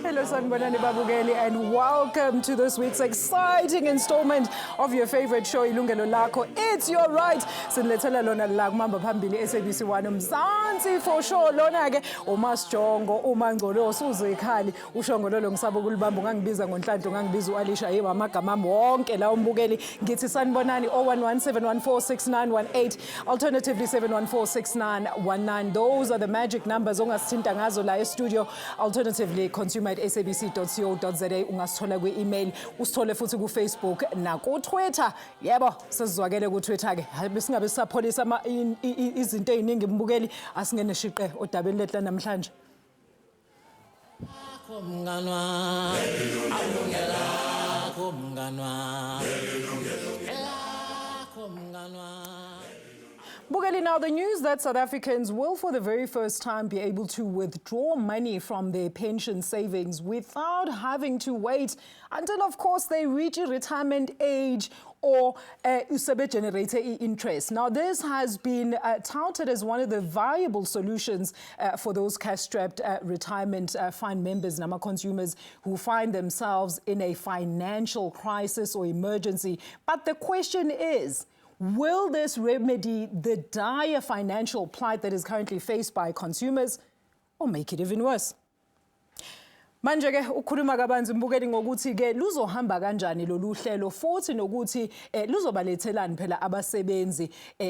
Hello, Sanibonani Babugeli, and welcome to this week's exciting installment of your favorite show, Yilungelo Lakho. It's your right. Sinilethela lona la kumamba phambili SABC 1 Mzansi for sure. Lona ke uMasjongo, uMangcolosi, uZikhali, uShongololo ngisaba ukulibamba ungangibiza ngonhlanhla ungangibiza uAlisha yiba amagama wonke la umbukeli. Ngithi sanibonani 0117146918, alternatively 7146919. Those are the magic numbers ongasithinta ngazo la e-studio. Alternatively consumer@sabc.co.za, ungasithola kwi-email, usithole futhi ku-Facebook naku-Twitter. Yebo, sesizwakele ku-Twitter ke. Besingabe sisapholisa izinto eziningi mbukeli, asingene shiqe odabeni lethu namhlanje. Bugeli, now the news that South Africans will for the very first time be able to withdraw money from their pension savings without having to wait until, of course, they reach a retirement age or generator interest. Now, this has been touted as one of the viable solutions for those cash-strapped retirement fund members, NAMA consumers, who find themselves in a financial crisis or emergency. But the question is, will this remedy the dire financial plight that is currently faced by consumers, or make it even worse? Manje ke ukukhuluma kabanzi mbukeli ngokuthi ke luzohamba kanjani lolu hlelo futhi nokuthi luzobalethelani phela abasebenzi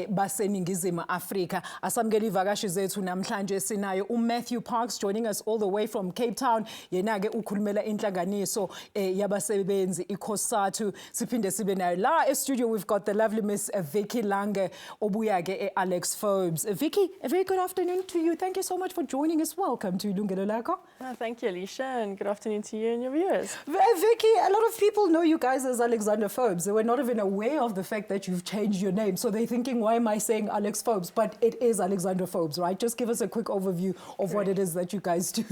baseningizimu Afrika. Asamukela ivakashi zethu namhlanje sinayo uMatthew Parks joining us all the way from Cape Town. Yena ke ukhulumela inhlanganiso yabasebenzi iCOSATU. Siphinde sibe nayo la e-studio. We've got the lovely Miss Vicky Lange obuya ke Alex Forbes. Vicky, a very good afternoon to you. Thank you so much for joining us. Welcome to Yilungelo Lakho. Thank you, Alicia. And good afternoon to you and your viewers. Vicky, a lot of people know you guys as Alexander Forbes. They were not even aware of the fact that you've changed your name. So they're thinking, why am I saying Alex Forbes? But it is Alexander Forbes, right? Just give us a quick overview of what it is that you guys do.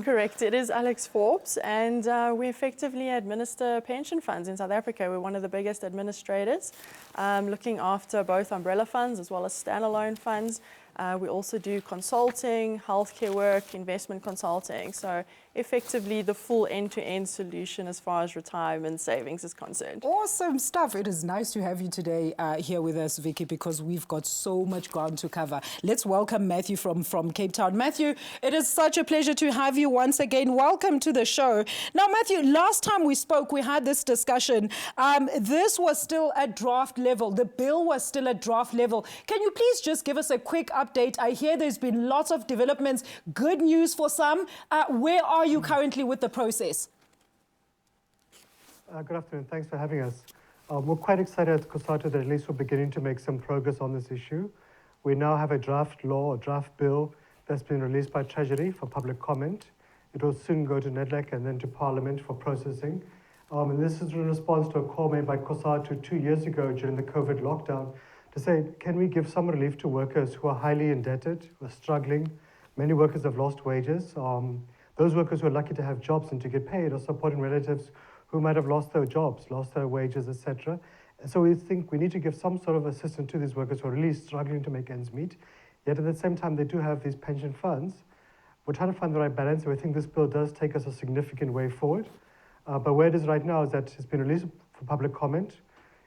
Correct. It is Alex Forbes, and we effectively administer pension funds in South Africa. We're one of the biggest administrators, looking after both umbrella funds as well as standalone funds. We also do consulting, healthcare work, investment consulting. So effectively the full end-to-end solution as far as retirement savings is concerned. Awesome stuff. It is nice to have you today here with us, Vicky, because we've got so much ground to cover. Let's welcome Matthew from Cape Town. Matthew, it is such a pleasure to have you once again. Welcome to the show. Now, Matthew, last time we spoke, we had this discussion. This was still at draft level. The bill was still at draft level. Can you please just give us a quick update? I hear there's been lots of developments, good news for some. Where are you currently with the process? Good afternoon. Thanks for having us. We're quite excited at COSATU that at least we're beginning to make some progress on this issue. We now have a draft law, a draft bill that's been released by Treasury for public comment. It will soon go to NEDLAC and then to Parliament for processing. And this is in response to a call made by COSATU 2 years ago during the COVID lockdown to say, can we give some relief to workers who are highly indebted, who are struggling? Many workers have lost wages. Those workers who are lucky to have jobs and to get paid are supporting relatives who might have lost their jobs, lost their wages, etc. So we think we need to give some sort of assistance to these workers who are really struggling to make ends meet. Yet at the same time, they do have these pension funds. We're trying to find the right balance. We think this bill does take us a significant way forward. But where it is right now is that it's been released for public comment.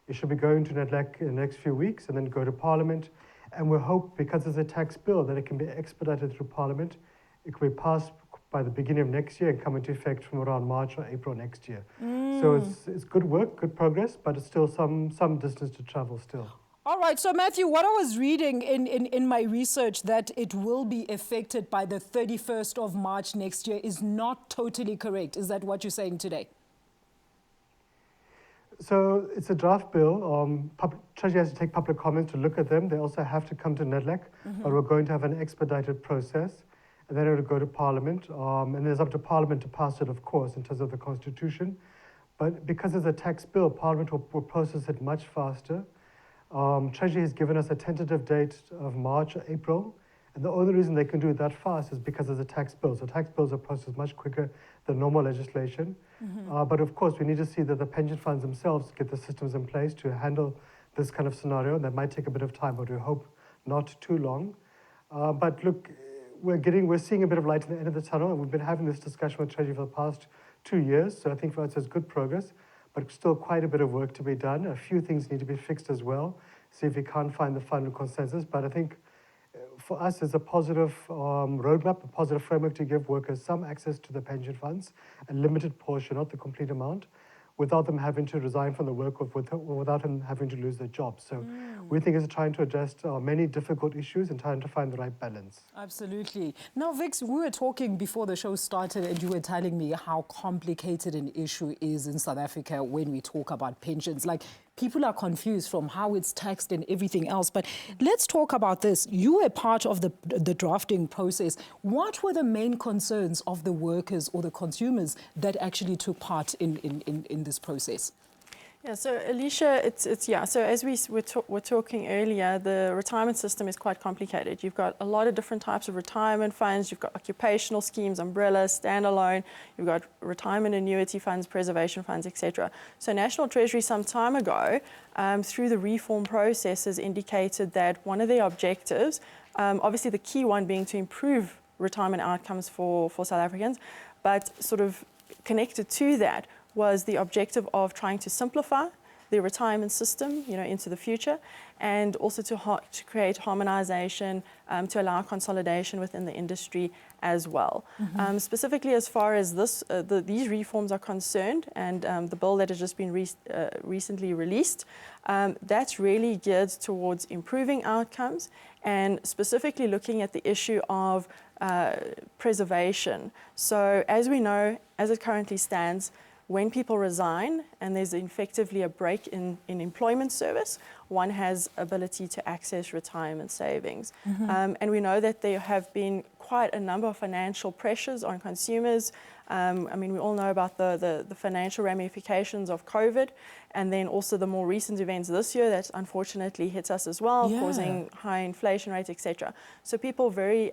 It should be going to NEDLAC in the next few weeks and then go to Parliament. And we hope, because it's a tax bill, that it can be expedited through Parliament. It can be passed by the beginning of next year and come into effect from around March or April next year. So it's good work, good progress, but it's still some distance to travel still. All right, so Matthew, what I was reading in my research that it will be effected by the 31st of March next year is not totally correct. Is that what you're saying today? So it's a draft bill. Treasury has to take public comments to look at them. They also have to come to NEDLAC, but we're going to have an expedited process. and then it would go to Parliament. And it's up to Parliament to pass it, of course, in terms of the Constitution. But because it's a tax bill, Parliament will process it much faster. Treasury has given us a tentative date of March or April, and the only reason they can do it that fast is because it's a tax bill. So tax bills are processed much quicker than normal legislation. But of course, we need to see that the pension funds themselves get the systems in place to handle this kind of scenario. That might take a bit of time, but we hope not too long. But look, we're seeing a bit of light at the end of the tunnel, and we've been having this discussion with Treasury for the past 2 years. So I think for us, it's good progress, but still quite a bit of work to be done. A few things need to be fixed as well. See if we can't find the final consensus. But I think for us, it's a positive roadmap, a positive framework to give workers some access to the pension funds, a limited portion, not the complete amount, without them having to resign from the work or without them having to lose their job. So we think it's trying to address many difficult issues and trying to find the right balance. Absolutely. Now, Vix, we were talking before the show started and you were telling me how complicated an issue is in South Africa when we talk about pensions. Like, people are confused from how it's taxed and everything else. But let's talk about this. You were part of the drafting process. What were the main concerns of the workers or the consumers that actually took part in this process? Yeah, so Alicia, so as we were talking earlier, the retirement system is quite complicated. You've got a lot of different types of retirement funds. You've got occupational schemes, umbrella, standalone. You've got retirement annuity funds, preservation funds, etc. So National Treasury some time ago, through the reform process, has indicated that one of their objectives, obviously the key one being to improve retirement outcomes for South Africans, but sort of connected to that was the objective of trying to simplify the retirement system, into the future, and also to create harmonization, to allow consolidation within the industry as well. Specifically, as far as these reforms are concerned, and the bill that has just been recently released, that's really geared towards improving outcomes and specifically looking at the issue of preservation. So, as we know, as it currently stands, when people resign and there's effectively a break in employment service, one has ability to access retirement savings. And we know that there have been quite a number of financial pressures on consumers. We all know about the financial ramifications of COVID, and then also the more recent events this year that unfortunately hit us as well, causing high inflation rates, etc. So people very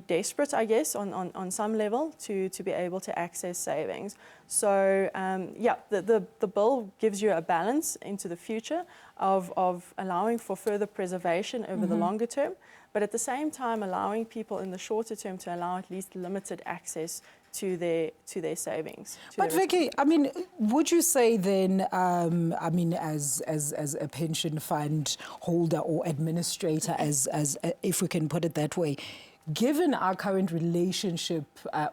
desperate, I guess, on some level to be able to access savings. So, the bill gives you a balance into the future of allowing for further preservation over the longer term, but at the same time allowing people in the shorter term to allow at least limited access to their savings. But Vicky, would you say then, as a pension fund holder or administrator, as if we can put it that way, given our current relationship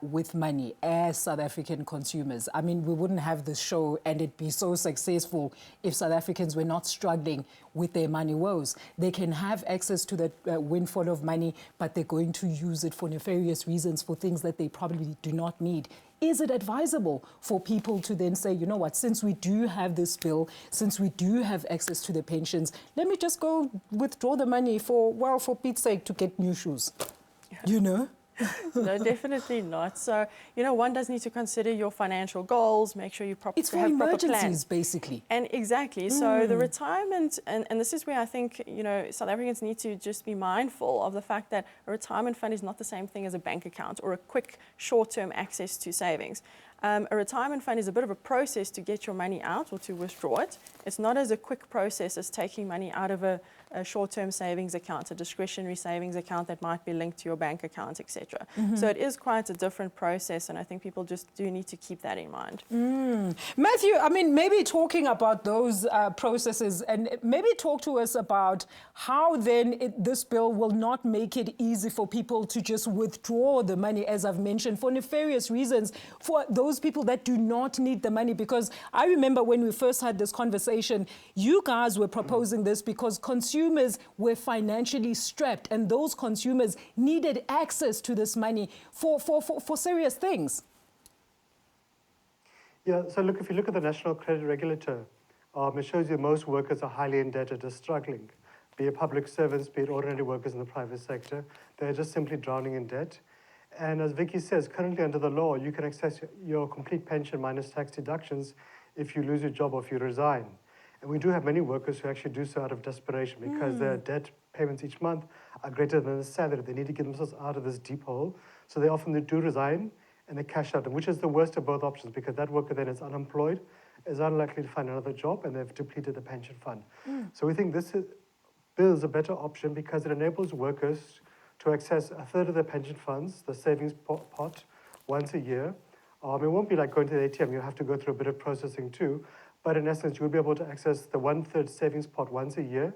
with money as South African consumers, we wouldn't have this show and it be so successful if South Africans were not struggling with their money woes. They can have access to that windfall of money, but they're going to use it for nefarious reasons, for things that they probably do not need. Is it advisable for people to then say, you know what, since we do have this bill, since we do have access to the pensions, let me just go withdraw the money for Pete's sake, to get new shoes? No, definitely not. So, one does need to consider your financial goals, make sure you have proper plans. It's for emergencies, basically. And exactly. So the retirement, and this is where I think, South Africans need to just be mindful of the fact that a retirement fund is not the same thing as a bank account or a quick short-term access to savings. A retirement fund is a bit of a process to get your money out or to withdraw it. It's not as a quick process as taking money out of a short-term savings account, a discretionary savings account that might be linked to your bank account, etc. So it is quite a different process, and I think people just do need to keep that in mind. Matthew, maybe talking about those processes, and maybe talk to us about how then this bill will not make it easy for people to just withdraw the money, as I've mentioned, for nefarious reasons, for those people that do not need the money. Because I remember when we first had this conversation, you guys were proposing this because consumers were financially strapped, and those consumers needed access to this money for serious things. Yeah, so look, if you look at the National Credit Regulator, it shows you most workers are highly indebted or struggling. be it public servants, be it ordinary workers in the private sector. They're just simply drowning in debt. And as Vicky says, currently under the law, you can access your complete pension minus tax deductions if you lose your job or if you resign. And we do have many workers who actually do so out of desperation because their debt payments each month are greater than the salary. They need to get themselves out of this deep hole. So they often do resign and they cash out, which is the worst of both options because that worker then is unemployed, is unlikely to find another job, and they've depleted the pension fund. So we think this bill is a better option because it enables workers to access a third of their pension funds, the savings pot, once a year. It won't be like going to the ATM. You'll have to go through a bit of processing too. But in essence, you'll be able to access the 1/3 savings pot once a year.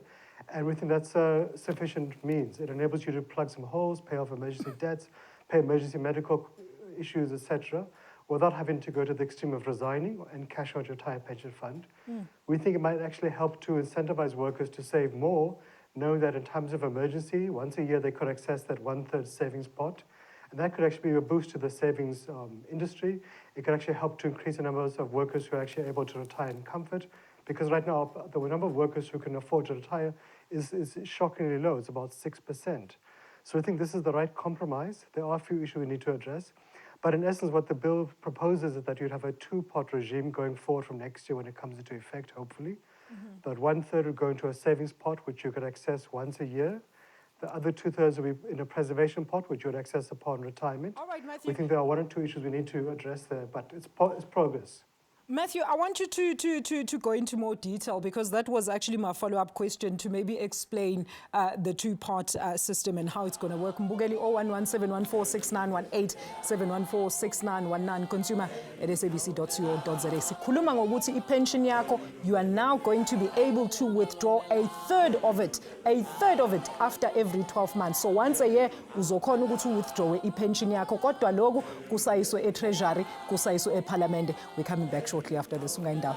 And we think that's a sufficient means. It enables you to plug some holes, pay off emergency debts, pay emergency medical issues, etc., without having to go to the extreme of resigning and cash out your entire pension fund. We think it might actually help to incentivize workers to save more, knowing that in times of emergency, once a year they could access that 1/3 savings pot. And that could actually be a boost to the savings industry. It could actually help to increase the numbers of workers who are actually able to retire in comfort. Because right now, the number of workers who can afford to retire is shockingly low. It's about 6%. So I think this is the right compromise. There are a few issues we need to address. But in essence, what the bill proposes is that you'd have a 2-pot regime going forward from next year when it comes into effect, hopefully. That 1/3 would go into a savings pot, which you could access once a year. The other 2/3 will be in a preservation pot, which you would access upon retirement. All right, Matthew. We think there are 1 or 2 issues we need to address there, but it's progress. Matthew, I want you to go into more detail because that was actually my follow-up question to maybe explain the 2-part system and how it's going to work. Mbugeli 011-714-6918, 714-6919, consumer@sabc.co.za. Sikhuluma ngokuthi ipension yakho, you are now going to be able to withdraw a third of it after every 12 months. So once a year, uzokhona ukuthi withdraw ipension yakho. Kodwa lokhu kusayiswe e-treasury, kusayiswe e-parliament. We're coming back shortly after this. Ungayindawo.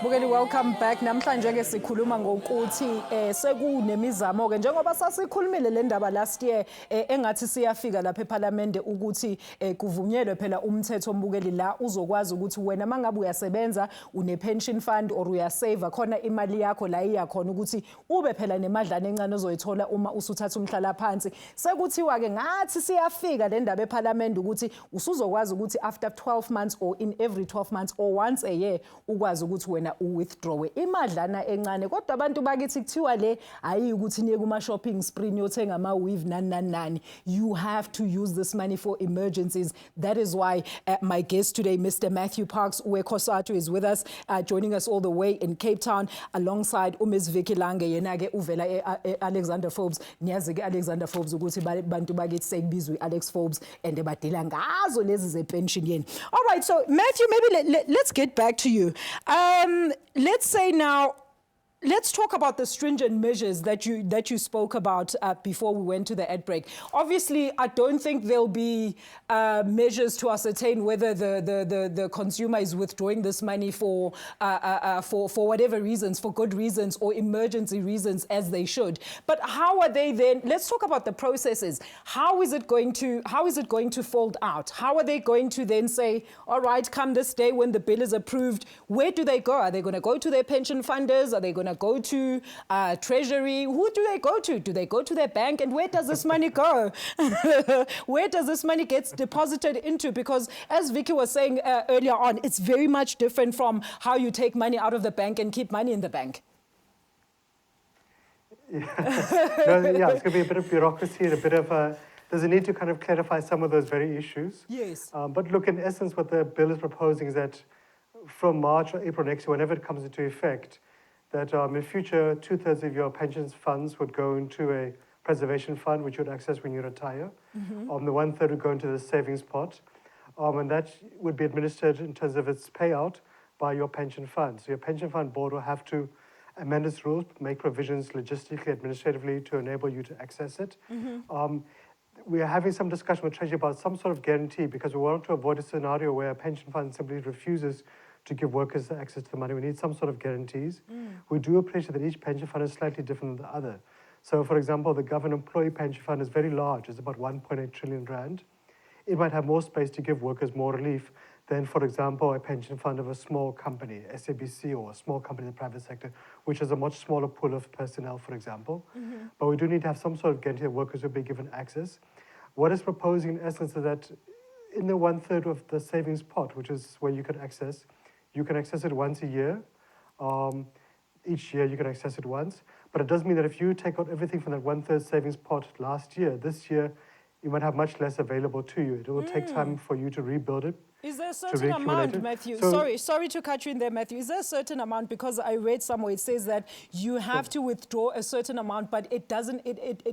Mbukeli, welcome back. Namhlanje ke sikhuluma ngokuthi sekunemizamo ke njengoba sasikhulumile le ndaba last year engathi siyafika lapha eParliament ukuthi kuvunyelwe phela umthetho Mbukeli la uzokwazi ukuthi wena mangabe uyasebenza une pension fund or uyasave khona imali yakho la iyakhona ukuthi ube phela nemadlana encane ozoyithola uma usuthatha umhlala phansi. Sekuthiwa ke ngathi siyafika le ndaba eParliament ukuthi usuzokwazi ukuthi after 12 months or in every 12 months or once a year ukwazi ukuthi wena withdraw imadlana encane. Kodwa abantu bakithi kuthiwa le ayi ukuthi niye kuma shopping spree niyothenga ama weave nani. You have to use this money for emergencies. That is why my guest today, Mr. Matthew Parks Uwekosatu, is with us, joining us all the way in Cape Town alongside Ms. Vicky Lange yena ke uvela Alexander Forbes. Niyazi ke Alexander Forbes ukuthi bantu bakithi sekubizwe Alex Forbes and badila ngazo lezi ze pension yeni. All right, so Matthew, maybe let's get back to you. Let's say now, let's talk about the stringent measures that you spoke about before we went to the ad break. Obviously, I don't think there'll be measures to ascertain whether the consumer is withdrawing this money for whatever reasons, for good reasons or emergency reasons, as they should. But how are they then? Let's talk about the processes. How is it going to fold out? How are they going to then say, all right, come this day when the bill is approved, where do they go? Are they going to go to their pension funders? Are they going to go to Treasury? Who do they go to? Do they go to their bank? And where does this money go? Where does this money get deposited into? Because as Vicky was saying earlier on, it's very much different from how you take money out of the bank and keep money in the bank. Yeah, it's going to be a bit of bureaucracy and a bit of there's a need to kind of clarify some of those very issues. Yes. But look, in essence, what the bill is proposing is that from March or April next year, whenever it comes into effect, that in future, 2/3 of your pension funds would go into a preservation fund, which you would access when you retire. The 1/3 would go into the savings pot. And that would be administered in terms of its payout by your pension fund. So your pension fund board will have to amend its rules, make provisions logistically, administratively to enable you to access it. we are having some discussion with Treasury about some sort of guarantee because we want to avoid a scenario where a pension fund simply refuses to give workers access to the money. We need some sort of guarantees. We do appreciate that each pension fund is slightly different than the other. So, for example, the government employee pension fund is very large. It's about 1.8 trillion rand. It might have more space to give workers more relief than, for example, a pension fund of a small company, SABC, or a small company in the private sector, which is a much smaller pool of personnel, for example. But we do need to have some sort of guarantee that workers will be given access. What it's proposing, in essence, is that in the 1/3 of the savings pot, which is where you can access it once a year. Each year you can access it once. But it does mean that if you take out everything from that 1/3 savings pot last year, this year, you might have much less available to you. It will take time for you to rebuild it. Is there a certain amount, Matthew? Sorry to cut you in there, Matthew. Is there a certain amount? Because I read somewhere it says that you have to withdraw a certain amount, but it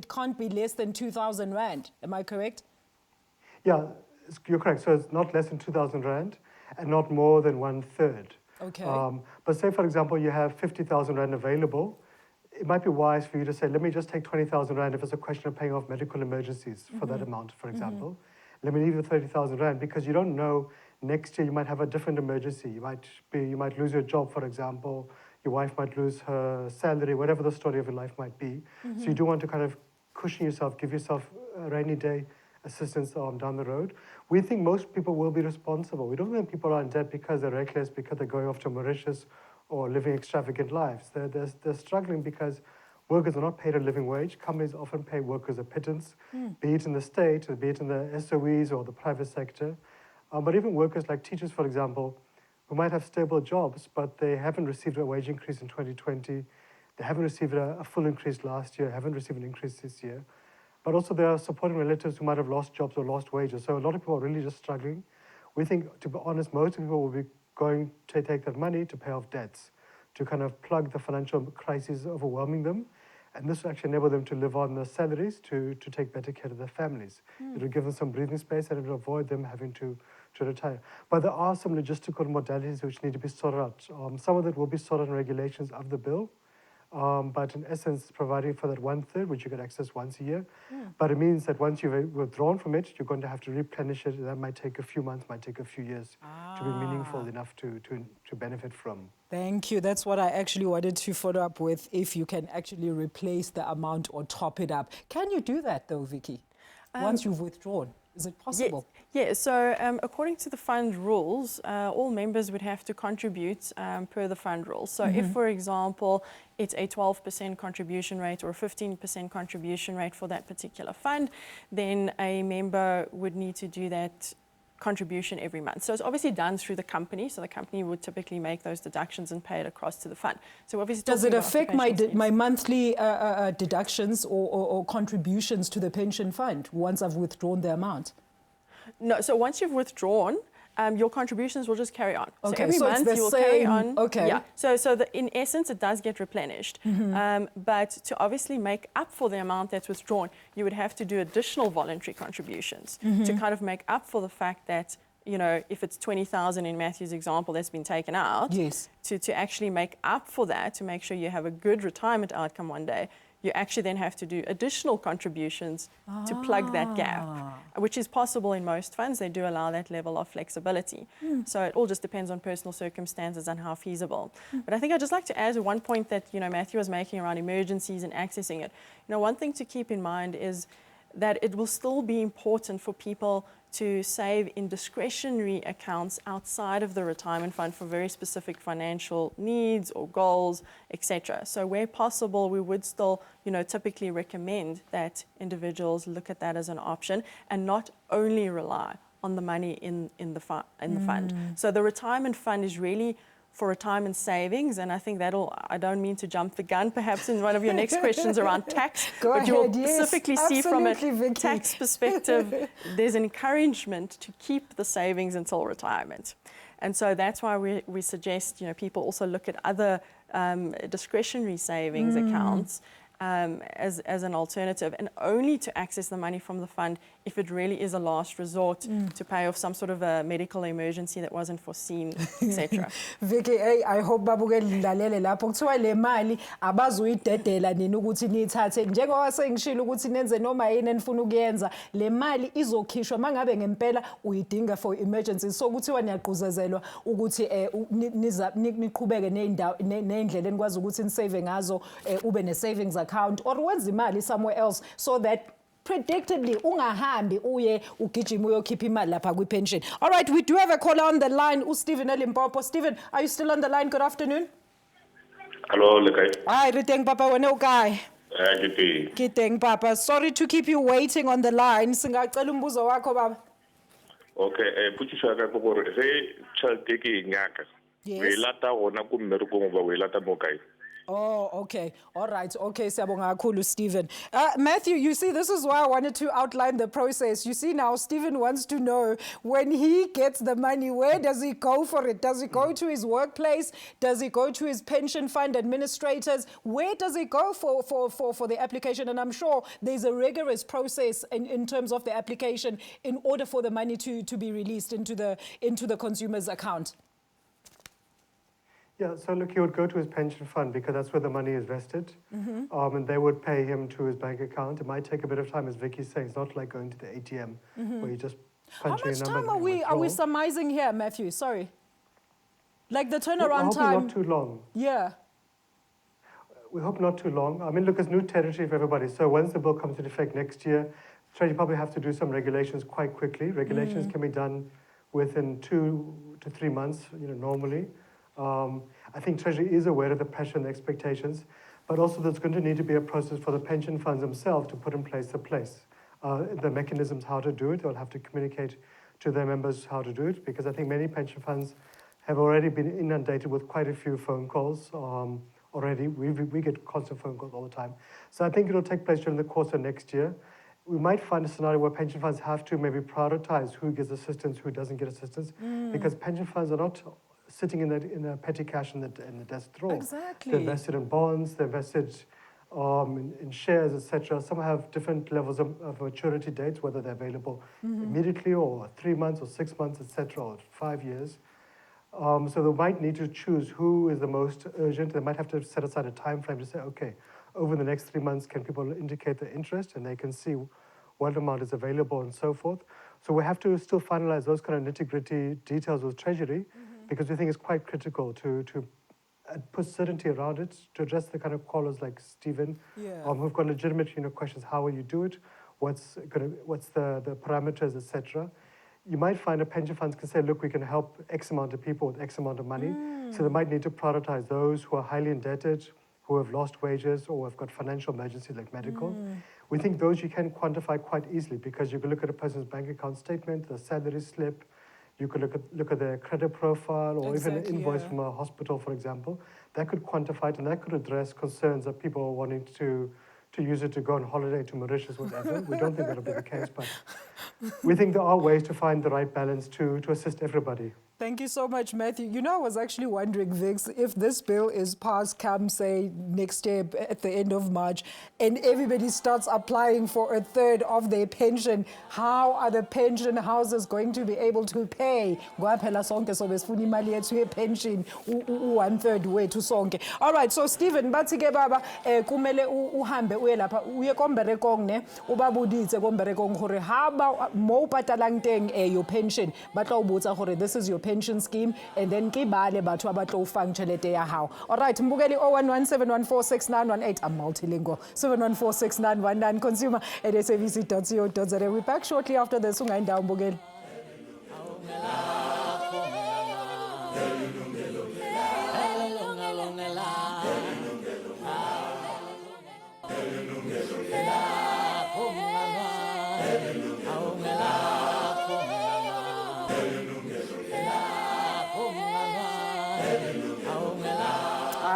can't be less than 2,000 rand. Am I correct? Yeah, you're correct. So it's not less than 2,000 rand and not more than 1/3. Okay. But say, for example, you have 50,000 rand available. It might be wise for you to say, let me just take 20,000 rand if it's a question of paying off medical emergencies for that amount, for example. Let me leave the 30,000 rand because you don't know, next year you might have a different emergency. You might lose your job, for example. Your wife might lose her salary, whatever the story of your life might be. So you do want to kind of cushion yourself, give yourself a rainy day assistance down the road. We think most people will be responsible. We don't think people are in debt because they're reckless, because they're going off to Mauritius or living extravagant lives. They're struggling because workers are not paid a living wage. Companies often pay workers a pittance, be it in the state, or be it in the SOEs or the private sector. But even workers like teachers, for example, who might have stable jobs, but they haven't received a wage increase in 2020. They haven't received a full increase last year, haven't received an increase this year. But also there are supporting relatives who might have lost jobs or lost wages. So a lot of people are really just struggling. We think, to be honest, most people will be going to take that money to pay off debts, to kind of plug the financial crisis overwhelming them. And this will actually enable them to live on their salaries to take better care of their families. It will give them some breathing space and it will avoid them having to retire. But there are some logistical modalities which need to be sorted out. Some of it will be sorted in regulations of the bill. But in essence, providing for that 1/3, which you can access once a year. But it means that once you've withdrawn from it, you're going to have to replenish it. That might take a few months, might take a few years to be meaningful enough to benefit from. Thank you. That's what I actually wanted to follow up with, if you can actually replace the amount or top it up. Can you do that though, Vicky, once you've withdrawn? Is it possible? Yeah, so according to the fund rules, all members would have to contribute per the fund rules. So if, for example, it's a 12% contribution rate or a 15% contribution rate for that particular fund, then a member would need to do that contribution every month. So it's obviously done through the company. So the company would typically make those deductions and pay it across to the fund. So obviously, does it affect my monthly deductions or contributions to the pension fund once I've withdrawn the amount? No. So once you've withdrawn, your contributions will just carry on. Okay, so every month it's the you will same, carry on. Okay. Yeah. So in essence, it does get replenished. But to obviously make up for the amount that's withdrawn, you would have to do additional voluntary contributions to kind of make up for the fact that, you know, if it's 20,000 in Matthew's example that's been taken out, yes, to actually make up for that, to make sure you have a good retirement outcome one day, you actually then have to do additional contributions to plug that gap, which is possible in most funds. They do allow that level of flexibility. So it all just depends on personal circumstances and how feasible. But I think I'd just like to add to one point that, you know, Matthew was making around emergencies and accessing it. You know, one thing to keep in mind is that it will still be important for people to save in discretionary accounts outside of the retirement fund for very specific financial needs or goals, etc. So where possible, we would still, you know, typically recommend that individuals look at that as an option and not only rely on the money in the fund. So the retirement fund is really for retirement savings, and I think that'll, I don't mean to jump the gun perhaps in one of your next questions around tax, but you'll specifically see from a tax perspective, there's an encouragement to keep the savings until retirement. And so that's why we suggest, you know, people also look at other discretionary savings accounts as an alternative, and only to access the money from the fund if it really is a last resort to pay off some sort of a medical emergency that wasn't foreseen, etc. Vicky, hey, I hope babukeli ndlalele lapho kuthiwa le mali abazuyidedela nini ukuthi nithathe njengoba sengishilo ukuthi nenze noma yini enifuna ukuyenza le mali izokhishwa mangabe ngempela uyidinga for emergencies so kuthiwa niyaquzezelwa ukuthi niqhubeke neindlela enikwazi ukuthi nisave ngazo ube ne savings account or wenza imali somewhere else so that predictably ungahambi uye ugijima uyokhipha imali lapha kwi-pension. All right, we do have a caller on the line, uSteven eLimpopo. Steven, are you still on the line? Good afternoon. Hello, Lekai. Hi, Riteng Papa, wena ukae? Good. Kiteng Papa, sorry to keep you waiting on the line. Singacela umbuzo wakho baba. Okay, putisha ka go re child take ngaka. Yes. We lata ona ku mmereko ba we lata mo kae. Oh, okay. All right. Okay, siyabonga kakhulu, Stephen. Matthew, you see, this is why I wanted to outline the process. You see now, Stephen wants to know when he gets the money, where does he go for it? Does he go to his workplace? Does he go to his pension fund administrators? Where does he go for the application? And I'm sure there's a rigorous process in terms of the application in order for the money to be released into the consumer's account. Yeah, so look, he would go to his pension fund because that's where the money is vested, and they would pay him to his bank account. It might take a bit of time, as Vicky's saying. It's not like going to the ATM where you just punch in a number. How much time are we surmising here, Matthew? Sorry. Like the turnaround time? Not too long. Yeah. We hope not too long. I mean, look, it's new territory for everybody. So once the bill comes into effect next year, Treasury probably have to do some regulations quite quickly. Regulations can be done within 2 to 3 months, normally. I think Treasury is aware of the pressure and the expectations, but also there's going to need to be a process for the pension funds themselves to put in place the mechanisms how to do it. They'll have to communicate to their members how to do it, because I think many pension funds have already been inundated with quite a few phone calls already. We get constant phone calls all the time. So I think it'll take place during the course of next year. We might find a scenario where pension funds have to maybe prioritize who gets assistance, who doesn't get assistance, because pension funds are not sitting in a petty cash in the desk drawer. Exactly. They're invested in bonds, they're invested in shares, etc. Some have different levels of maturity dates, whether they're available immediately or 3 months or 6 months, etc., or 5 years. So they might need to choose who is the most urgent. They might have to set aside a time frame to say, okay, over the next 3 months, can people indicate their interest, and they can see what amount is available and so forth. So we have to still finalize those kind of nitty-gritty details with Treasury, because we think it's quite critical to put certainty around it, to address the kind of callers like Stephen, who've got legitimate questions. How will you do it? What's the parameters, etc. You might find a pension funds can say, look, we can help X amount of people with X amount of money. So they might need to prioritize those who are highly indebted, who have lost wages, or have got financial emergencies like medical. We think those you can quantify quite easily, because you can look at a person's bank account statement, the salary slip. You could look at their credit profile, or even an invoice from a hospital, for example. That could quantify it, and that could address concerns that people are wanting to use it to go on holiday to Mauritius, whatever. We don't think that'll be the case, but we think there are ways to find the right balance to assist everybody. Thank you so much, Matthew. I was actually wondering, Vix, if this bill is passed, come, say, next year at the end of March, and everybody starts applying for a third of their pension, how are the pension houses going to be able to pay? Pension, 1/3 wethu sonke. All right, so Stephen, bathi-ke baba, kumele uhambe uye lapha, uye komberekong ne, ubabuditse komberekong hore haba mo patalang teng your pension, batla ubotsa hore this is your pension scheme, and then kibale batho abatlo ufang tjhelete ya hao. All right, mbukeli 0117146918, I'm multilingual, 7146919, consumer at sabc.co.za. We're back shortly after this. Ungaindawo mbukeli.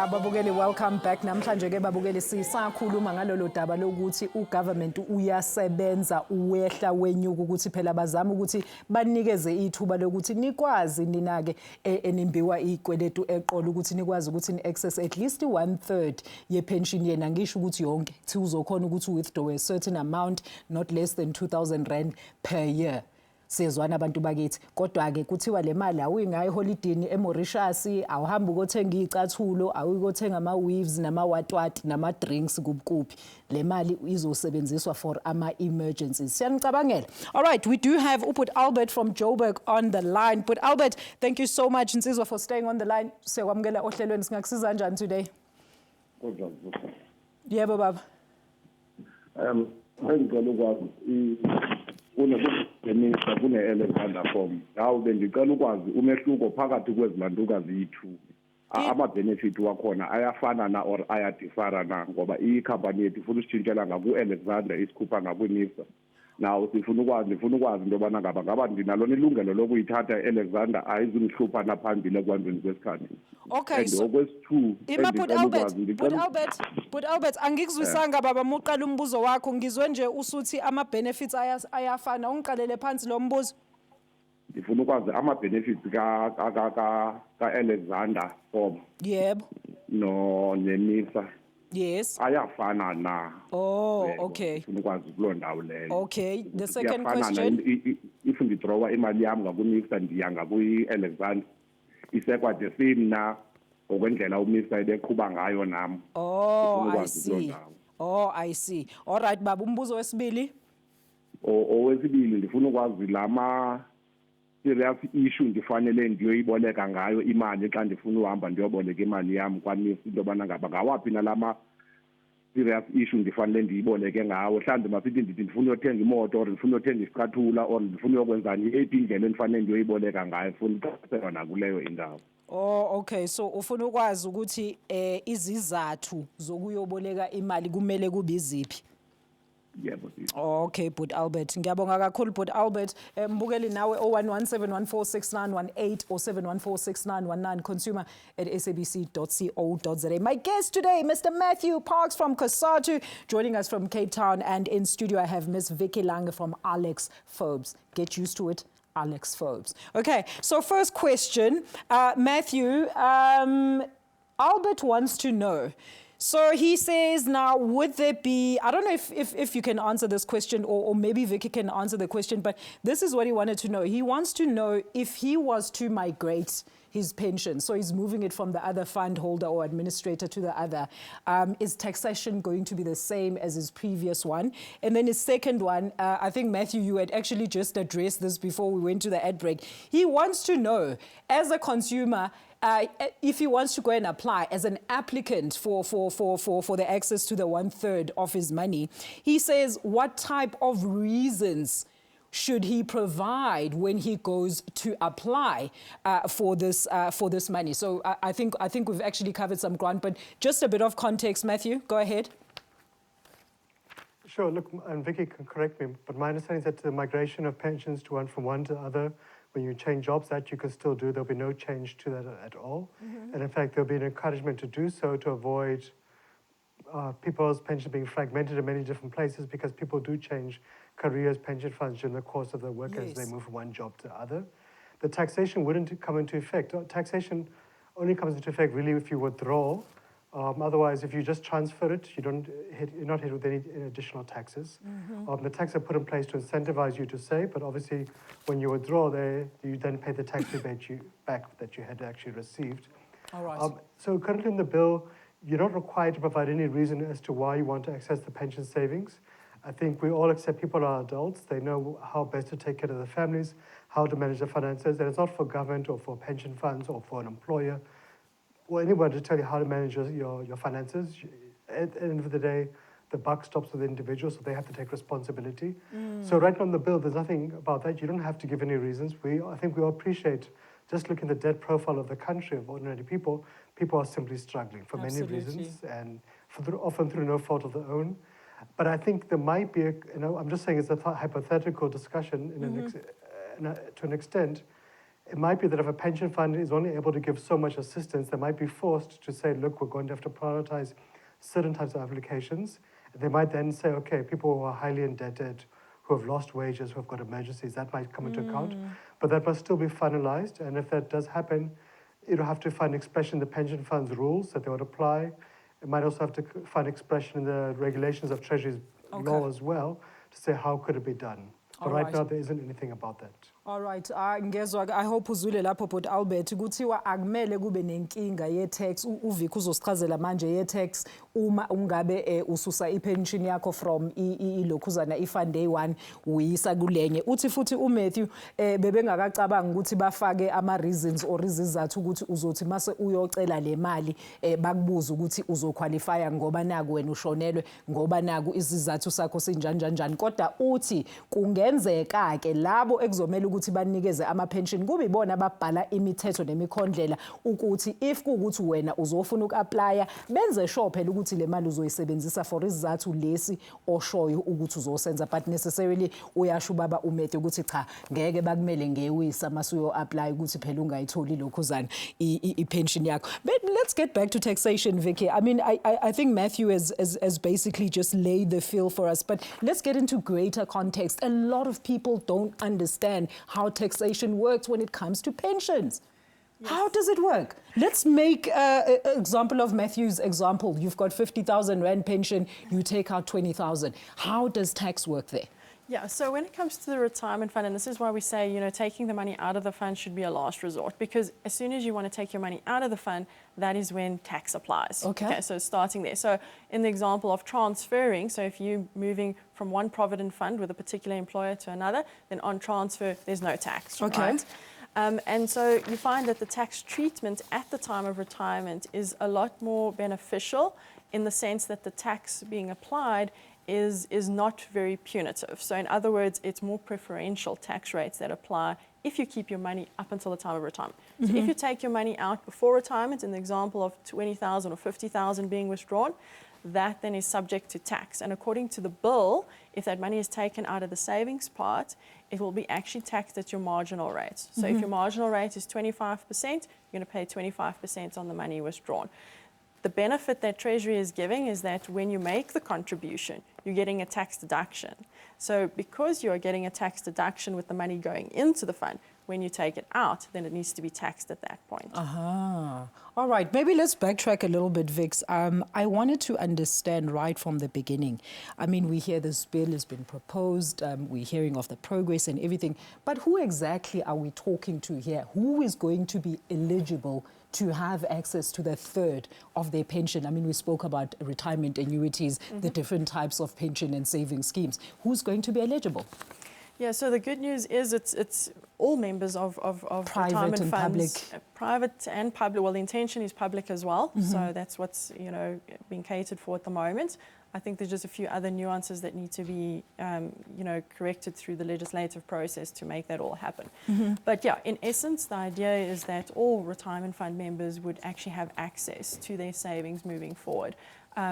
Babukeli, welcome back. Namhlanje ke babukeli sisakhuluma ngalolo daba lokuthi ugovernment uyasebenza uwehla wenyuka ukuthi phela bazama ukuthi banikeze ithuba lokuthi nikwazi ninake enimbiwa ikweletu eqolo ukuthi nikwazi ukuthi ni access at least 1/3 ye pension yena ngisho ukuthi yonke thi uzokhona ukuthi withdraw a certain amount not less than 2000 rand per year. Sezwana abantu bakithi kodwa ke kuthiwa le mali awuyingayi holidini eMauritius awuhamba ukothenga icathulo awuyikothenga ama weaves nama watwat nama drinks kubukuphi le mali izosebenziswa for ama emergencies. Siyanicabangela. All right, we do have Uput Albert from Joburg on the line. But Albert, thank you so much Nsizwa for staying on the line. Siyakwamukela ohlelweni singakusiza kanjani today? Yebo baba. Ngicela ukwazi kuneminister kune-Yilungelo Lakho. Hawu bengicela ukwazi umehluko phakathi kwezilantukazi yi-2. Ama-benefit wakhona ayafana na or ayadifara na ngoba ikhampani yethu ifuna usitshintshela ngaku-Yilungelo isikhupha ngaku-minister. Now ngifuna ukwazi into yobana ngaba ndinalona ilungelo lokuyithatha i-Yilungelo ayizungihlupha naphambili ekwanzeni kwesikhathi. Okay, so But Albert angikuzwisanga baba muqala umbuzo wakho ngizwe nje usuthi ama-benefits ayafana ungiqalele phansi lo mbuzo. Ngifuna ukwazi ama-benefits ka-Yilungelo form. Yebo. No nemisa. Yes. Ayafana na. Oh, okay. Ngifuna ukwazi kulo ndawo leyo. Okay, the second question. If ngidrawa imali yami ngaku-minister ndiya ngaku-Yilungelo isekwa the same na okwendlela uminister ebeqhuba ngayo nami. Oh, I see. Oh, I see. All right baba umbuzo wesibili. Owesibili ndifuna ukwazi lama serious issue ndifanele ndiyoyiboleka ngayo imali xa ndifuna uhamba ndiyoboleka imali yami kwaMIS into yobana ngawaphi nalama serious issue ndifanele ndiyiboleke ngawo mhlawumbe masithi ndithi ndifuna uyothenga imoto or ndifuna uyothenga isicathulo or ndifuna uyokwenzani eyiphi indlela endifanele ndiyoyiboleka ngayo funa uqinisekisa nakuleyo indawo. Oh, okay, so ufuna ukwazi ukuthi izizathu zokuyoboleka imali kumele kube iziphi? Yebo. Okay, But Albert. Ngiyabonga kakhulu But Albert. Mbukeli nawe 0117146918 or 7146919 consumer@sabc.co.za. My guest today, Mr. Matthew Parks from COSATU, joining us from Cape Town, and in studio I have Ms. Vicky Lange from Alex Phobes. Get used to it. Alex Phobes. Okay, so first question, Matthew, Albert wants to know. So he says now, would there be, I don't know if you can answer this question or maybe Vicky can answer the question, but this is what he wanted to know. He wants to know if he was to migrate his pension, so he's moving it from the other fund holder or administrator to the other, is taxation going to be the same as his previous one? And then his second one, I think Matthew, you had actually just addressed this before we went to the ad break. He wants to know, as a consumer, if he wants to go and apply as an applicant for the access to the 1/3 of his money, he says, what type of reasons should he provide when he goes to apply for this money? So I think we've actually covered some ground, but just a bit of context, Matthew, go ahead. Sure, look, and Vicky can correct me, but my understanding is that the migration of pensions from one to the other, when you change jobs, that you can still do. There'll be no change to that at all. And in fact, there'll be an encouragement to do so to avoid people's pensions being fragmented in many different places, because people do change careers, pension funds during the course of their work as they move from one job to the other. The taxation wouldn't come into effect. Taxation only comes into effect really if you withdraw. Otherwise, if you just transfer it, you're not hit with any additional taxes. The taxes are put in place to incentivize you to save, but obviously when you withdraw you then pay the tax rebate back that you had actually received. All right. So currently in the bill, you're not required to provide any reason as to why you want to access the pension savings. I think we all accept people are adults. They know how best to take care of their families, how to manage their finances, and it's not for government or for pension funds or for an employer or anyone to tell you how to manage your finances. At the end of the day, the buck stops with the individual, so they have to take responsibility. So right on the bill, there's nothing about that. You don't have to give any reasons. I think we all appreciate, just looking at the debt profile of the country, of ordinary people are simply struggling for many reasons, and often through no fault of their own. But I think there might be, I'm just saying it's a hypothetical discussion to an extent. It might be that if a pension fund is only able to give so much assistance, they might be forced to say, look, we're going to have to prioritize certain types of applications. They might then say, okay, people who are highly indebted, who have lost wages, who have got emergencies, that might come into account. But that must still be finalized. And if that does happen, it'll have to find expression in the pension fund's rules that they would apply. It might also have to find expression in the regulations of Treasury's law as well to say how could it be done. But right now, there isn't anything about that. All right, ngezwa I hope uzwile lapho but Albert kuthiwa akumele kube nenkinga ye-tax uviki uzosichazela manje ye-tax uma ungabe ususa ipension yakho from ilokhuzana iFund 1 uyisa kulenye uthi futhi uMatthew bebengakacabanga ukuthi bafake ama reasons or izizathu ukuthi uzothi mase uyocela le mali bakubuza ukuthi uzoqualifya ngoba naku wena ushonelwe ngoba naku izizathu sakho sinjanjanjani kodwa uthi kungenzeka ke labo ekuzomela ukuthi banikeze ama-pension kube ibona ababhala imithetho nemikhondlela ukuthi if kuwukuthi wena uzofuna uku-aplya benze sure phela ukuthi le mali uzoyisebenzisa for izizathu lesi oshoyo ukuthi uzosenza but necessarily uyasho ubaba uMatthew ukuthi cha ngeke bakumele ngewisa mase uyo-apply ukuthi phela ungayitholi lokhuzana i-pension yakho. But let's get back to taxation, Vicky. I mean, I think Matthew has basically just laid the field for us, but let's get into greater context. A lot of people don't understand how taxation works when it comes to pensions. Yes. How does it work? Let's make an example of Matthew's example. You've got 50,000 Rand pension, you take out 20,000. How does tax work there? Yeah, so when it comes to the retirement fund, and this is why we say, you know, taking the money out of the fund should be a last resort, because as soon as you want to take your money out of the fund, that is when tax applies. Okay, so starting there. So in the example of transferring, so if you're moving from one provident fund with a particular employer to another, then on transfer, there's no tax. Okay. Right? And so you find that the tax treatment at the time of retirement is a lot more beneficial in the sense that the tax being applied is not very punitive. So in other words, it's more preferential tax rates that apply if you keep your money up until the time of retirement. So if you take your money out before retirement, in the example of 20,000 or 50,000 being withdrawn, that then is subject to tax. And according to the bill, if that money is taken out of the savings part, it will be actually taxed at your marginal rate. So if your marginal rate is 25%, you're going to pay 25% on the money withdrawn. The benefit that Treasury is giving is that when you make the contribution, you're getting a tax deduction. So because you're getting a tax deduction with the money going into the fund, when you take it out, then it needs to be taxed at that point. All right, maybe let's backtrack a little bit, Vix. I wanted to understand right from the beginning. I mean, we hear this bill has been proposed, we're hearing of the progress and everything, but who exactly are we talking to here? Who is going to be eligible to have access to the third of their pension? I mean, we spoke about retirement annuities, the different types of pension and saving schemes. Who's going to be eligible? Yeah, so the good news is it's all members of private retirement and funds, public. Private and public. Well, the intention is public as well, so that's what's being catered for at the moment. I think there's just a few other nuances that need to be corrected through the legislative process to make that all happen. But yeah, in essence, the idea is that all retirement fund members would actually have access to their savings moving forward.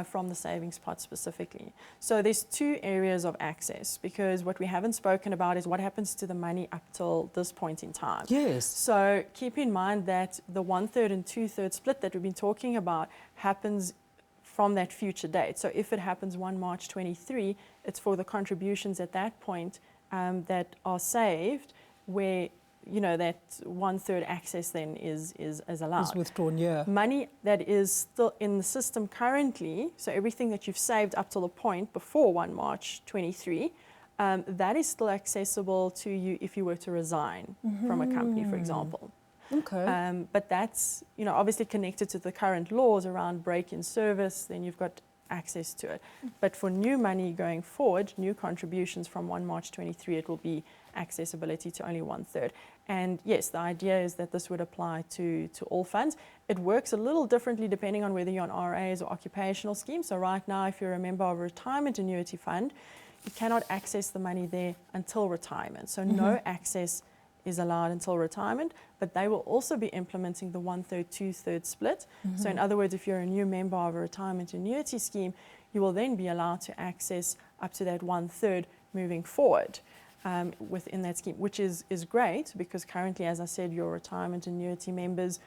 From the savings part specifically. So there's two areas of access, because what we haven't spoken about is what happens to the money up till this point in time. Yes. So keep in mind that the 1/3 and 2/3 split that we've been talking about happens from that future date. So if it happens 1 March 23, it's for the contributions at that point that are saved, where that 1/3 access then is allowed. Is withdrawn, yeah. Money that is still in the system currently, so everything that you've saved up till the point before 1 March 23, that is still accessible to you if you were to resign from a company, for example. Okay. But that's obviously connected to the current laws around break-in service, then you've got access to it. But for new money going forward, new contributions from 1 March 23, it will be accessibility to only 1/3. And yes, the idea is that this would apply to all funds. It works a little differently depending on whether you're on RAs or occupational schemes. So right now, if you're a member of a retirement annuity fund, you cannot access the money there until retirement. So no access is allowed until retirement, but they will also be implementing the 1/3, 2/3 split. So in other words, if you're a new member of a retirement annuity scheme, you will then be allowed to access up to that 1/3 moving forward. within that scheme, which is great because currently, as I said, your retirement annuity members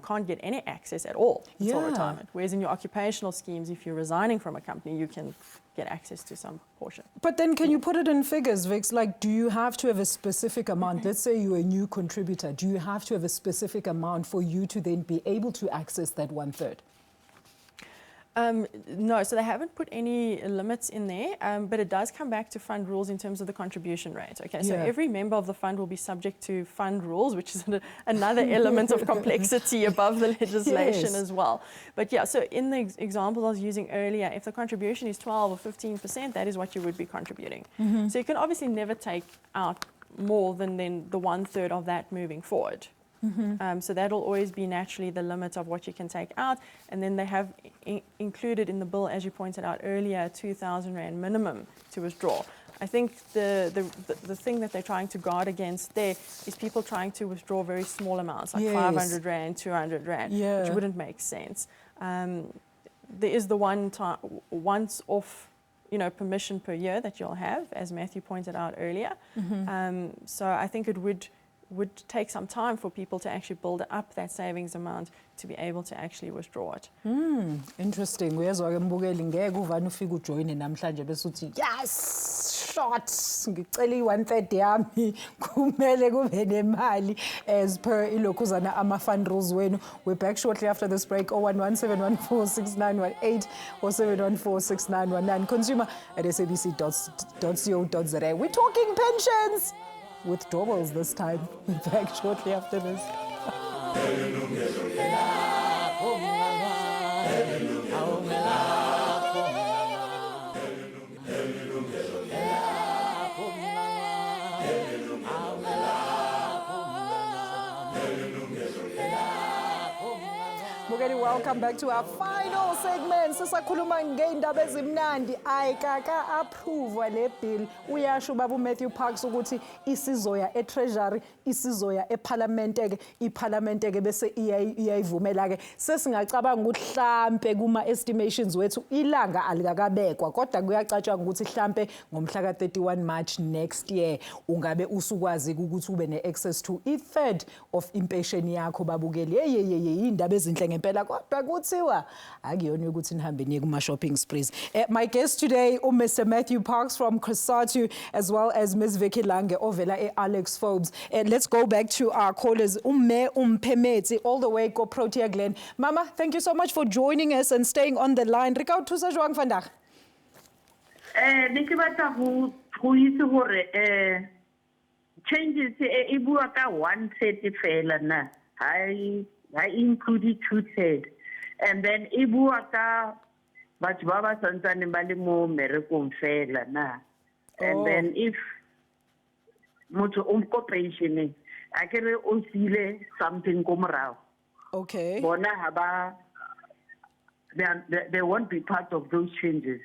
can't get any access at all until retirement. Whereas in your occupational schemes, if you're resigning from a company, you can get access to some portion. But then can you put it in figures, Vix? Like, do you have to have a specific amount? Let's say you're a new contributor. Do you have to have a specific amount for you to then be able to access that 1/3? No, so they haven't put any limits in there, but it does come back to fund rules in terms of the contribution rate. Okay, so every member of the fund will be subject to fund rules, which is another element of complexity above the legislation as well. But yeah, so in the example I was using earlier, if the contribution is 12 or 15%, that is what you would be contributing. So you can obviously never take out more than the 1/3 of that moving forward. So that'll always be naturally the limit of what you can take out. And then they have included in the bill, as you pointed out earlier, a 2,000 Rand minimum to withdraw. I think the thing that they're trying to guard against there is people trying to withdraw very small amounts, like 500 Rand, 200 Rand, which wouldn't make sense. There is the once off permission per year that you'll have, as Matthew pointed out earlier. So I think it would take some time for people to actually build up that savings amount to be able to actually withdraw it. Interesting. Uyezwa-ke mbukeli ngeke uvane ufike ujoyine namhlanje bese uthi yes shot ngicela i-1/3 yami kumele kube nemali as per ilokhuzana ama-fund rules wenu. We're back shortly after this break. 011-714-6918 or 714-6919. Consumer at sabc.co.za. We're talking pensions with doorbells this time. We're back shortly after this. Welcome back to our final segment. Sisakhuluma ngeindaba ezimnandi. Ayikaka approve le bill. Uyasho baba Matthew Parks ukuthi isizoya eTreasury, isizoya eParliament-ke, iParliament-ke bese iyayivumela-ke. Sesingacabanga ukuthi mhlambe kuma estimations wethu ilanga alikakabekwa, kodwa kuyacatshanga ukuthi mhlambe ngomhla ka-31 March next year ungabe usukwazi ukuthi ube ne-access to 1/3 of impatient yakho babukeli. Indaba ezinhle ngempela kodwa kuthiwa akuyona ukuthi nihambe niye kuma-shopping sprees. My guest today, Mr. Matthew Parks from COSATU, as well as Ms. Vicky Lange ovela Alex Forbes. Let's go back to our callers. Umpemeti, all the way go Protea Glen. Mama, thank you so much for joining us and staying on the line. Re ka o thusa jwang vandag? Ne ke batla go itse gore changes e bua ka 1/3 fela na. I included 2/3, and then e bua ka batho ba ba santsane ba le mo merekong fela na. And then if motho o ko pension a kere o sile something ko morao, okay, bona haba they won't be part of those changes.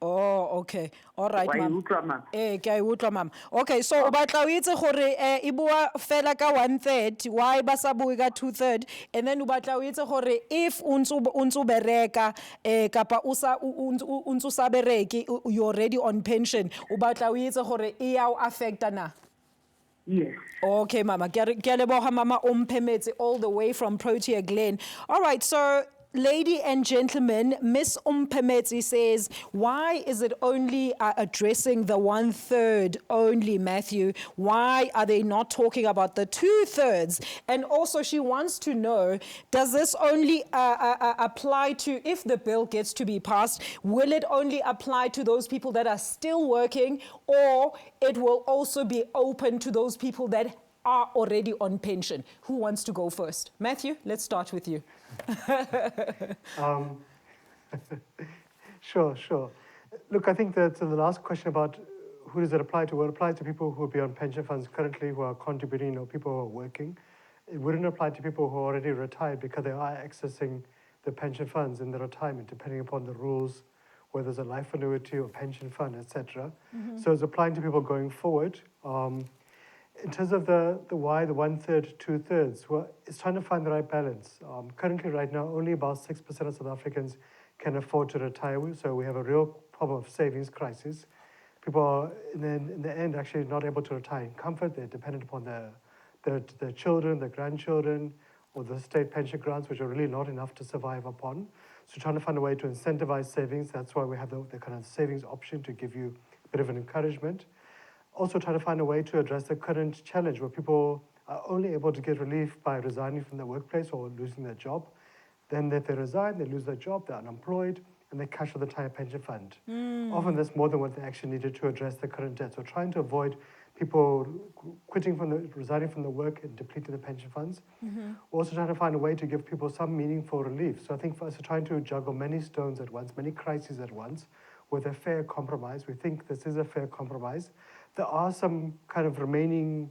Oh, okay. All right, ma'am. Ke a utlwa ma'am. Okay, so o batla o itse gore e bua fela ka 1/3, why ba sa bue ka 2/3, and then o batla o itse gore if untsu bereka kapa o ntse sa bereke, you're already on pension, o batla o itse gore e ya o affecta na? Yes. Okay, mama. Ke a leboga mama Umpemetse all the way from Protea Glen. All right, so lady and gentlemen, Miss Umpemetse says, why is it only addressing the 1/3 only, Matthew? Why are they not talking about the 2/3? And also she wants to know, does this only apply to, if the bill gets to be passed, will it only apply to those people that are still working, or it will also be open to those people that are already on pension? Who wants to go first? Matthew, let's start with you. Sure. Look, I think that the last question about who does it apply to, well, it applies to people who will be on pension funds currently who are contributing, or people who are working. It wouldn't apply to people who are already retired because they are accessing the pension funds in their retirement, depending upon the rules, whether it's a life annuity or pension fund, etc. So it's applying to people going forward. In terms of the why, the 1/3, 2/3, well, it's trying to find the right balance. Currently, right now, only about 6% of South Africans can afford to retire, so we have a real problem of savings crisis. people are, in the end, actually not able to retire in comfort. They're dependent upon their children, their grandchildren, or the state pension grants, which are really not enough to survive upon. So trying to find a way to incentivize savings. That's why we have the kind of savings option to give you a bit of an encouragement. Also trying to find a way to address the current challenge where people are only able to get relief by resigning from their workplace or losing their job. Then if they resign, they lose their job, they're unemployed, and they cash for the entire pension fund. Often there's more than what they actually needed to address the current debt. So trying to avoid people resigning from the work and depleting the pension funds. We're also trying to find a way to give people some meaningful relief. So I think for us, we're trying to juggle many stones at once, many crises at once, with a fair compromise. We think this is a fair compromise. There are some kind of remaining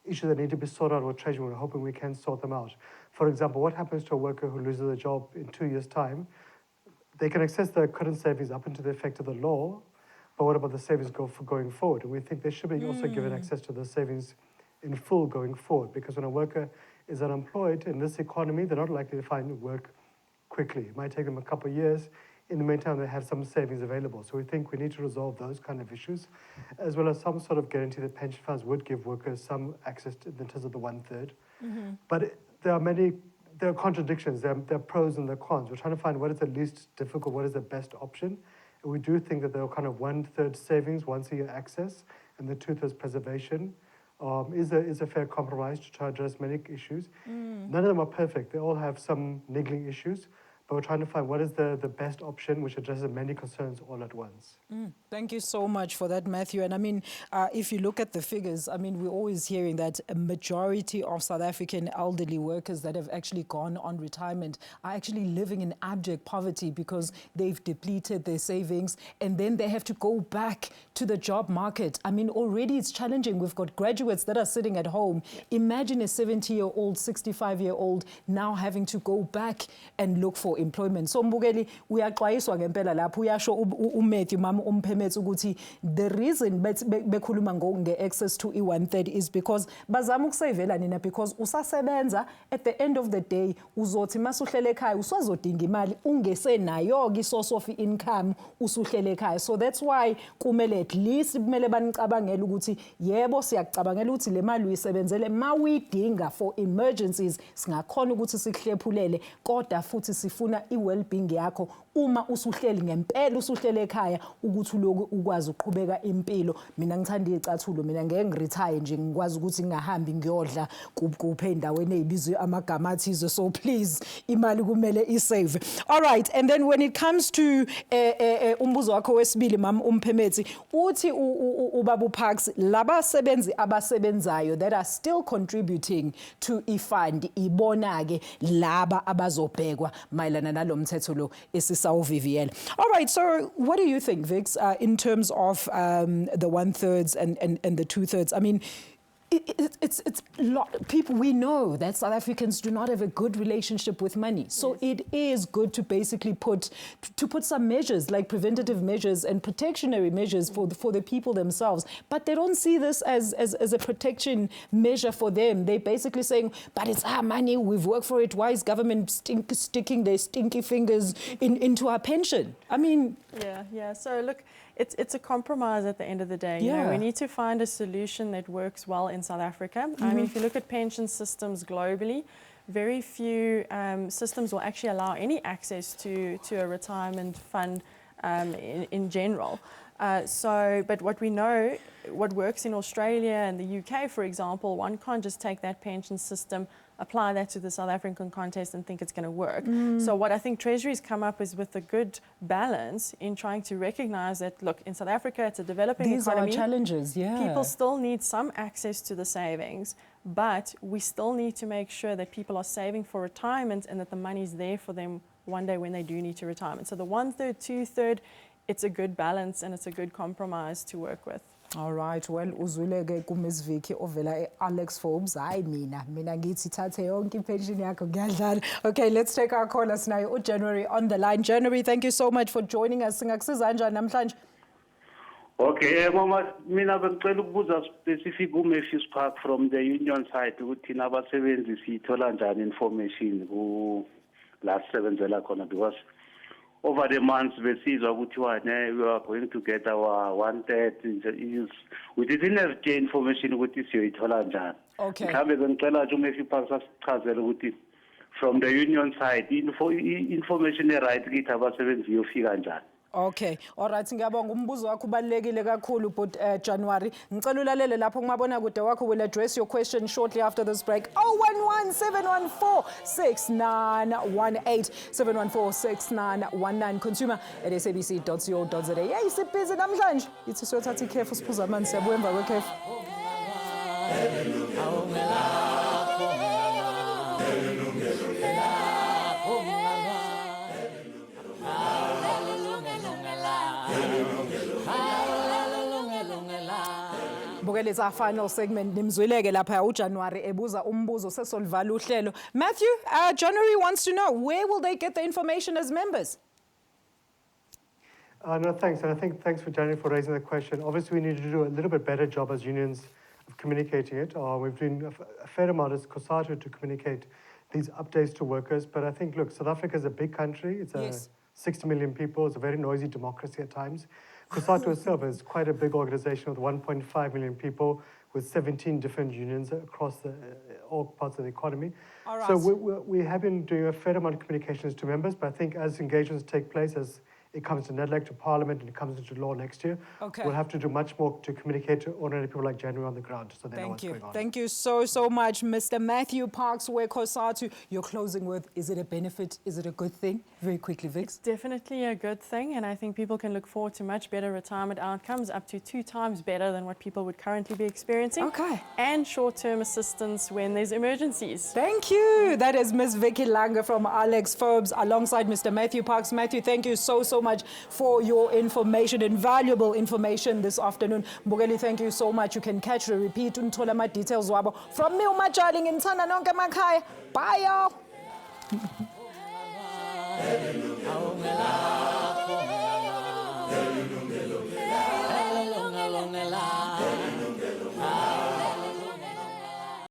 issues that need to be sorted out with Treasury. We're hoping we can sort them out. For example, what happens to a worker who loses a job in 2 years' time? They can access their current savings up until the effect of the law, but what about the savings going forward? And we think they should be also given access to the savings in full going forward, because when a worker is unemployed in this economy, they're not likely to find work quickly. It might take them a couple of years. In the meantime, they have some savings available. So we think we need to resolve those kind of issues, as well as some sort of guarantee that pension funds would give workers some access in terms of the 1/3. But there are contradictions. There are pros and there are cons. We're trying to find what is the least difficult, what is the best option. And we do think that there are kind of 1/3 savings, once a year access, and the 2/3 preservation is a fair compromise to try to address many issues. None of them are perfect. They all have some niggling issues. But we're trying to find what is the best option which addresses many concerns all at once. Thank you so much for that, Matthew. And I mean, if you look at the figures, I mean, we're always hearing that a majority of South African elderly workers that have actually gone on retirement are actually living in abject poverty because they've depleted their savings and then they have to go back to the job market. I mean, already it's challenging. We've got graduates that are sitting at home. Imagine a 70-year-old, 65-year-old now having to go back and look for employment. So Mbukeli, uyaxwayiswa ngempela lapho uyasho uMatthew mama umphemethu ukuthi the reason bekhuluma nge-access to i-1/3 is because bazama ukusavela nina, because usasebenza at the end of the day uzothi masuhlele ekhaya usazodinga imali ungesenayo ke source of income usuhlele ekhaya. So that's why kumele at least kumele banicabangela ukuthi yebo siyakucabangela ukuthi le mali uyisebenzele mawuyidinga for emergencies singakhona ukuthi sikuhlephulele, kodwa futhi sifuna i-well-being yakho uma usuhleli ngempela usuhlele ekhaya ukuthi uloku ukwazi uqhubeka impilo. Mina ngithanda izicathulo, mina ngeke ngiretire nje ngikwazi ukuthi ngingahambi ngiyodla kuphe endaweni ezibizwe amagama athize. So please imali kumele isave. All right, and then when it comes to umbuzo wakho wesibili mama umphemethi uthi ubaba Parks labasebenzi abasebenzayo that are still contributing to i-fund ibona ke laba abazobhekwa mayelana nalomthetho lo esisawuviviela. All right, so what do you think, Vix, in terms of the 1/3 and the 2/3? I mean, it's people, we know that South Africans do not have a good relationship with money. So it is good to basically put some measures like preventative measures and protectionary measures for the people themselves. But they don't see this as a protection measure for them. They're basically saying, but it's our money, we've worked for it. Why is government sticking their stinky fingers into our pension? I mean... Yeah. So look, it's a compromise at the end of the day. You know, we need to find a solution that works well in South Africa. I mean, if you look at pension systems globally, very few systems will actually allow any access to a retirement fund in general. But what we know, what works in Australia and the UK, for example, one can't just take that pension system, apply that to the South African context and think it's going to work. So what I think Treasury's come up is with a good balance in trying to recognize that, look, in South Africa, it's a developing economy. These are challenges, People still need some access to the savings, but we still need to make sure that people are saving for retirement and that the money's there for them one day when they do need to retirement. So the 1/3, 2/3, it's a good balance and it's a good compromise to work with. All right, well, uzwile ku Miss Vicky ovela Alex Forbes. Hayi mina ngithi thathe yonke ipension yakho ngiyadlala. Okay, let's take our callers now. January on the line. January, thank you so much for joining us. Singakusiza kanjani namhlanje? Okay, mama, mina bengicela ukubuza specific uMatthews Park from the union side ukuthi thina abasebenzi sithola njani information ku la sisebenzela khona, because over the months besizwa ukuthi we are going to get our 1/3 we didn't have the information ukuthi siyoyithola njani. Okay. Mhlambe bengicela nje uMatthew Parks asichazele ukuthi from the union side information right kithi abasebenzi iyofika njani. Okay, all right, ngiyabonga umbuzo wakho ubalekile kakhulu but January ngicela ulalele lapho ngumabona kude wakho will address your question shortly after this break. 011-714-6918 714-6919 consumer@sabc.co.za. Hey, sibhizi namhlanje. Ithi siyothatha ikhefu siphuza amanzi siyabuya emva kwekhefu. Bukele it's our final segment nimzwileke lapha uJanuary ebuza umbuzo sesolivala uhlelo. Matthew, January wants to know where will they get the information as members? No, thanks. And I think thanks for January for raising the question. Obviously, we need to do a little bit better job as unions of communicating it. We've done a fair amount as COSATU to communicate these updates to workers. But I think, look, South Africa is a big country. It's Yes. 60 million people. It's a very noisy democracy at times. COSATU itself is quite a big organization with 1.5 million people with 17 different unions across all parts of the economy. All right. So we have been doing a fair amount of communications to members, but I think as engagements take place, as it comes to NEDLAC, to Parliament, and it comes into law next year, Okay. we'll have to do much more to communicate to ordinary people like January on the ground so they know what's going on. Thank you so much, Mr. Matthew Parks, where COSATU, you're closing with, is it a benefit? Is it a good thing? Very quickly, Vix. Definitely a good thing, and I think people can look forward to much better retirement outcomes, up to 2 times better than what people would currently be experiencing. Okay. And short-term assistance when there's emergencies. Thank you. That is Ms. Vicky Langer from Alex Forbes alongside Mr. Matthew Parks. Matthew, thank you so much for your information, invaluable information this afternoon. Mbugeli, thank you so much. You can catch the repeat untola ma details wabo. From me, Umajali, ngithanda nonke emakhaya. Bye, y'all.